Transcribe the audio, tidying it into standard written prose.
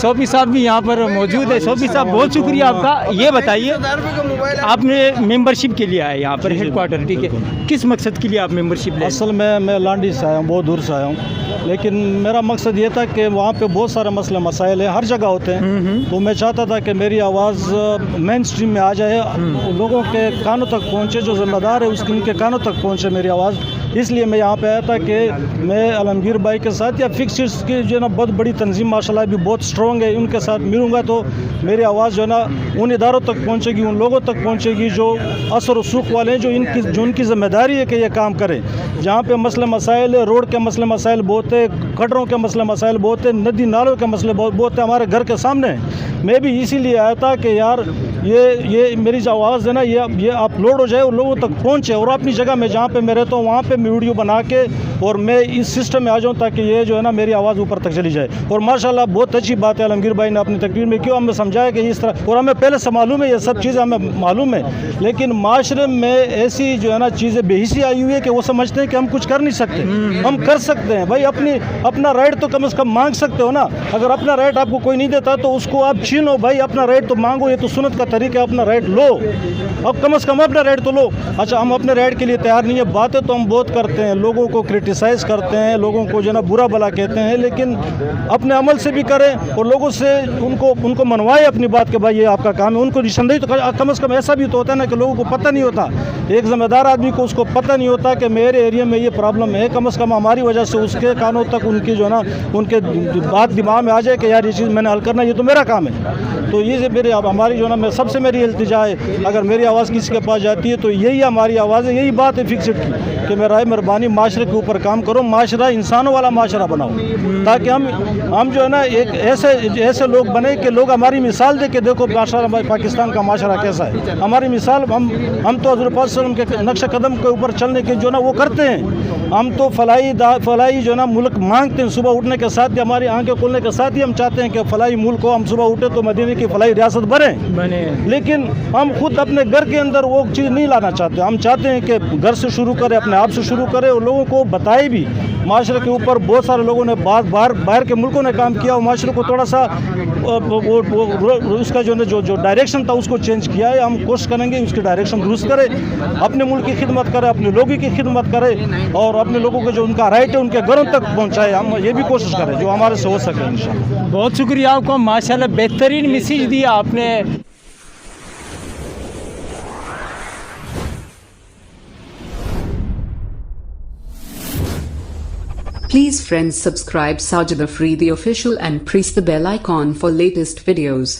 صوفی صاحب بھی یہاں پر موجود ہے. صوفی صاحب بہت شکریہ آپ کا. یہ بتائیے آپ نے ممبرشپ کے لیے آئے یہاں پر ہیڈ کوارٹر, ٹھیک ہے, کس مقصد کے لیے آپ ممبرشپ لیں؟ اصل میں لانڈی سے آیا ہوں, بہت دور سے آیا ہوں, لیکن میرا مقصد یہ تھا کہ وہاں پہ بہت سارے مسئلے مسائل ہیں, ہر جگہ ہوتے ہیں, تو میں چاہتا تھا کہ میری آواز مین اسٹریم میں آ جائے, لوگوں کے کانوں تک پہنچے, جو ذمہ دار ہے ان کے کانوں تک پہنچے میری آواز. اس لیے میں یہاں پہ آیا تھا کہ میں عالمگیر بھائی کے ساتھ یا فکسرز کی جو ہے نا بہت بڑی تنظیم ماشاء اللہ بھی بہت اسٹرانگ ہے, ان کے ساتھ ملوں گا تو میری آواز جو ہے نا ان اداروں تک پہنچے گی, ان لوگوں تک پہنچے گی جو اثر و سوکھ والے ہیں, جو ان کی ذمہ داری ہے کہ یہ کام کریں. جہاں پہ مسئلے مسائل, روڈ کے مسئلے مسائل بہت ہے, کٹروں کے مسئلے مسائل بہت ہیں, ندی نالوں کے مسئلے بہت ہیں, ہمارے گھر کے سامنے. میں بھی اسی لیے آیا تھا کہ یار یہ میری جو آواز ہے نا یہ اپلوڈ ہو جائے اور لوگوں تک پہنچے, اور اپنی جگہ میں جہاں پہ میں رہتا ہوں وہاں پہ میں ویڈیو بنا کے اور میں اس سسٹم میں آ جاؤں تاکہ یہ جو ہے نا میری آواز اوپر تک چلی جائے. اور ماشاءاللہ بہت اچھی بات ہے عالمگیر بھائی نے اپنی تقریر میں کیوں ہمیں سمجھایا کہ اس طرح, اور ہمیں پہلے سے معلوم ہے یہ سب چیزیں ہمیں معلوم ہے, لیکن معاشرے میں ایسی جو ہے نا چیزیں بے حسی آئی ہوئی ہے کہ وہ سمجھتے ہیں کہ ہم کچھ کر نہیں سکتے. ہم کر سکتے ہیں بھائی, اپنا رائٹ تو کم از کم مانگ سکتے ہو نا. اگر اپنا رائٹ آپ کو کوئی نہیں دیتا تو اس کو آپ چھینو بھائی, اپنا رائٹ تو مانگو, یہ تو سنت کا طریقہ ہے, اپنا رائٹ لو, اب کم از کم اپنا رائٹ تو لو. اچھا ہم اپنے رائٹ کے لیے تیار نہیں ہے, باتیں تو ہم بہت کرتے ہیں, لوگوں کو کرٹیسائز کرتے ہیں, لوگوں کو جو ہے نا برا بلا کہتے ہیں, لیکن اپنے عمل سے بھی کریں اور لوگوں سے ان کو منوائے اپنی بات کہ بھائی یہ آپ کا کام ہے. ان کو نشاندہی تو کم از کم ایسا بھی تو ہوتا ہے نا کہ لوگوں کو پتہ نہیں ہوتا, ایک ذمہ دار آدمی کو اس کو پتہ نہیں ہوتا کہ میرے ایریا میں یہ پرابلم ہے, کم از کم ہماری وجہ سے اس کے کانوں تک ان کی جو ہے نا ان کے بات دماغ میں آ جائے کہ یار یہ چیز میں نے حل کرنا, یہ تو میرا کام ہے. تو یہ ہماری جو ہے نا سب سے میری التجا ہے, اگر میری آواز کسی کے پاس جاتی ہے تو یہی ہماری آواز ہے, یہی بات ہے فکسڈ کی کہ میرا مہربانی معاشرے کے اوپر کام کرو, معاشرہ انسانوں والا معاشرہ بناؤ, تاکہ ہم جو ہے نا ایک ایسے لوگ بنے کہ لوگ ہماری مثال دے کہ دیکھو پاکستان کا معاشرہ کیسا ہے. ہماری مثال ہم تو حضور پاک صلی اللہ علیہ وسلم کے نقش قدم کے اوپر چلنے کی جو نا وہ کرتے ہیں. ہم تو فلاحی جو ہے نا ملک مانگتے ہیں, صبح اٹھنے کے ساتھ ہی ہماری آنکھیں کھلنے کے ساتھ ہی ہم چاہتے ہیں کہ فلاحی ملک ہو, ہم صبح اٹھے تو مدینے کی فلاحی ریاست بنے, لیکن ہم خود اپنے گھر کے اندر وہ چیز نہیں لانا چاہتے. ہم چاہتے ہیں کہ گھر سے شروع کرے, اپنے آپ سے شروع کرے, اور لوگوں کو بتائے بھی. معاشرے کے اوپر بہت سارے لوگوں نے باہر کے ملکوں نے کام کیا, اور معاشرے کو تھوڑا سا اس کا جو ڈائریکشن تھا اس کو چینج کیا ہے. ہم کوشش کریں گے اس کی ڈائریکشن درست کرے, اپنے ملک کی خدمت کرے, اپنے لوگوں کی خدمت کرے, اور اپنے لوگوں کو جو ان کا رائٹ ہے ان کے گھروں تک پہنچائے. ہم یہ بھی کوشش کریں جو ہمارے سے ہو سکے انشاءاللہ. بہت شکریہ آپ کو, ماشاءاللہ بہترین میسیج دیا آپ نے. Please friends subscribe Sajid Afridi official and press the bell icon for latest videos.